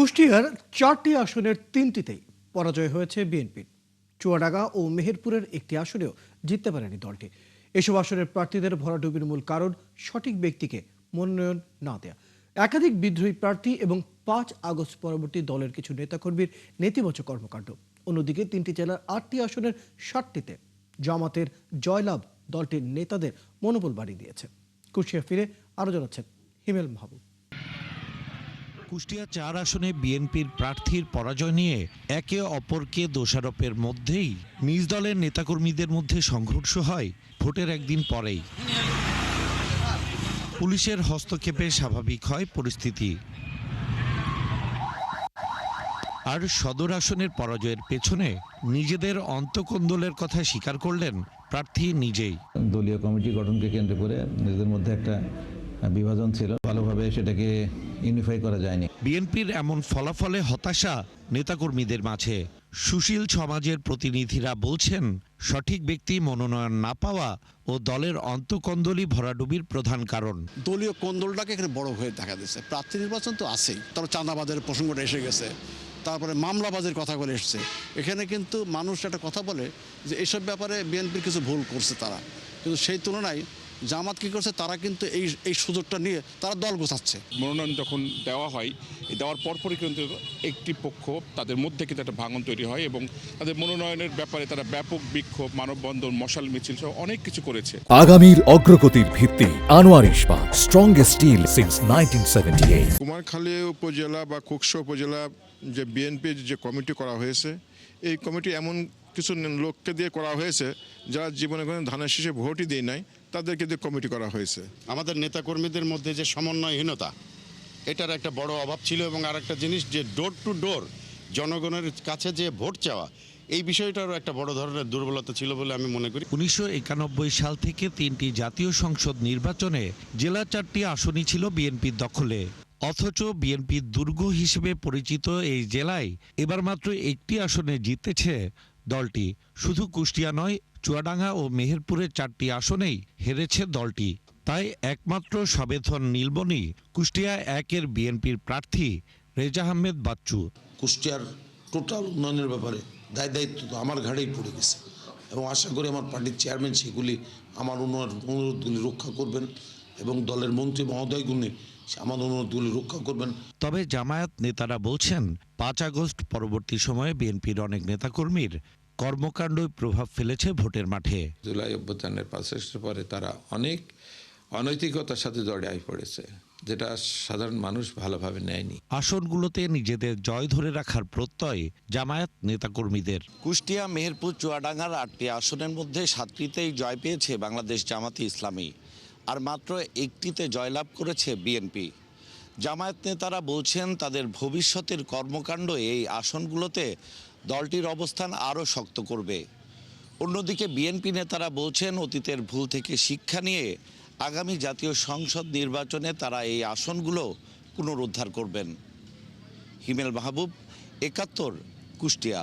কুষ্টিয়ার 4টি আসনের 3টিতেই পরাজয় হয়েছে বিএনপির। চুয়াডাঙ্গা ও মেহেরপুরের একটি আসনেও জিততে পারেনি দলটি। এসব আসনের প্রার্থীদের ভরাডুবির মূল কারণ সঠিক ব্যক্তিকে মনোনয়ন না দেয়া, একাধিক বিদ্রোহী প্রার্থী এবং 5 আগস্ট পরবর্তী দলের কিছু নেতাকর্মীর নেতিবাচক কর্মকাণ্ড। অন্যদিকে 3টি জেলার 8টি আসনের 7টিতে জামাতের জয়লাভ দলটির নেতাদের মনোবল বাড়িয়ে দিয়েছে। কুষ্টিয়া ফিরে আরো জানাচ্ছেন হিমেল মাহবুব। কুষ্টিয়া 4 আসনে বিএনপির প্রার্থীর পরাজয় নিয়ে একে অপরকে দোষারোপের মধ্যেই নিজ দলের নেতাকর্মীদের মধ্যে সংঘর্ষ হয় ভোটের একদিন পরেই। পুলিশের হস্তক্ষেপে স্বাভাবিক হয় পরিস্থিতি। আর সদর আসনের পরাজয়ের পেছনে নিজেদের অন্তঃকোন্দলের কথা স্বীকার করলেন প্রার্থী নিজেই। দলীয় কমিটি গঠনকে কেন্দ্র করে নিজেদের মধ্যে একটা বিভাজন ছিল, ভালোভাবে সেটাকে ইউনিফাই করা যায়নি। বিএনপির এমন ফলাফলে হতাশা নেতাকর্মীদের মাঝে। সুশীল সমাজের প্রতিনিধিরা বলছেন, সঠিক ব্যক্তি মনোনয়ন না পাওয়া ও দলের অন্তঃকন্দলই ভরাডুবির প্রধান কারণ। দলীয় কোন্দলটাকে এখানে বড় হয়ে দেখা দিচ্ছে। প্রার্থী নির্বাচন তো আছেই, তারপর চাঁদাবাজের প্রসঙ্গটা এসে গেছে, তারপরে মামলাবাজের কথা বলে এসছে। এখানে কিন্তু মানুষ একটা কথা বলে যে এসব ব্যাপারে বিএনপির কিছু ভুল করছে তারা, কিন্তু সেই তুলনায় জামাত কি করছে, তারা কিন্তু এই সুযোগটা নিয়ে তারা দল গোছাচ্ছে। মনোনয়ন যখন দেওয়া হয়, দেওয়ার পরপরই কিন্তু একটি পক্ষ তাদের মধ্যে কিন্তু একটা ভাঙন তৈরি হয় এবং তাদের মনোনয়নের ব্যাপারে তারা ব্যাপক বিক্ষোভ, মানববন্ধন, মশাল মিছিল সহ অনেক কিছু করেছে। আগামীর অগ্রগতির ভিত্তি আনোয়ার ইস্পাত, স্ট্রংগেস্ট স্টিল সিন্স 1978। কুমারখালী উপজেলা বা কুকসা উপজেলা যে বিএনপির যে কমিটি করা হয়েছে, এই কমিটি এমন কিছু লোককে দিয়ে করা হয়েছে যারা জীবনে কোনো ধানের শীষে ভোটই দিয়ে নাই, তাদেরকে দিয়ে কমিটি করা হয়েছে। আমাদের নেতাকর্মীদের মধ্যে যে সমন্বয়হীনতা, এটার একটা বড় অভাব ছিল। এবং আরেকটা জিনিস, যে ডোর টু ডোর জনগণের কাছে যে ভোট চাওয়া, এই বিষয়টারও একটা বড় ধরনের দুর্বলতা ছিল বলে আমি মনে করি। 1991 সাল থেকে 3টি জাতীয় সংসদ নির্বাচনে জেলা 4টি আসনই ছিল বিএনপির দখলে। অথচ বিএনপির দুর্গ হিসেবে পরিচিত এই জেলায় এবার মাত্র একটি আসনে জিতেছে দলটি। শুধু কুষ্টিয়া নয়, চুয়াডাঙ্গা ও মেহেরপুরের 4টি আসনেই হেরেছে দলটি। তাই একমাত্র সবেধন নীলবনি কুষ্টিয়া 1-এর বিএনপির প্রার্থী রেজা আহমেদ বাচ্চু। কুষ্টিয়ার টোটাল উন্নয়নের ব্যাপারে দায়িত্ব তো আমার ঘাড়েই পড়ে গেছে এবং আশা করি আমার পার্টির চেয়ারম্যান সেগুলি আমার অনুরোধগুলি রক্ষা করবেন এবং দলের মন্ত্রী মহোদয়গুলি আমার অনুরোধগুলি রক্ষা করবেন। তবে জামায়াত নেতারা বলছেন, 5 আগস্ট পরবর্তী সময়ে বিএনপির অনেক নেতাকর্মীর কর্মকাণ্ডই প্রভাব ফেলেছে ভোটের মাঠে। জুলাই অভ্যুত্থানের 5 আগস্টের পরে তারা অনেক অনৈতিকতার সাথে জড়ায় পড়েছে, যেটা সাধারণ মানুষ ভালোভাবে নেয়নি। আসনগুলোতে নিজেদের জয় ধরে রাখার প্রত্যয় জামায়াত নেতাকর্মীদের। কুষ্টিয়া, মেহেরপুর, চুয়াডাঙ্গার 8টি আসনের মধ্যে 7টিতেই জয় পেয়েছে বাংলাদেশ জামাতে ইসলামী, আর মাত্র একটিতে জয়লাভ করেছে বিএনপি। জামায়াত নেতারা বলছেন, তাদের ভবিষ্যতের কর্মকাণ্ড এই আসনগুলোতে দলটির অবস্থান আরও শক্ত করবে। অন্যদিকে বিএনপি নেতারা বলছেন, অতীতের ভুল থেকে শিক্ষা নিয়ে আগামী জাতীয় সংসদ নির্বাচনে তারা এই আসনগুলো পুনরুদ্ধার করবেন। হিমেল মাহবুব, 71, কুষ্টিয়া।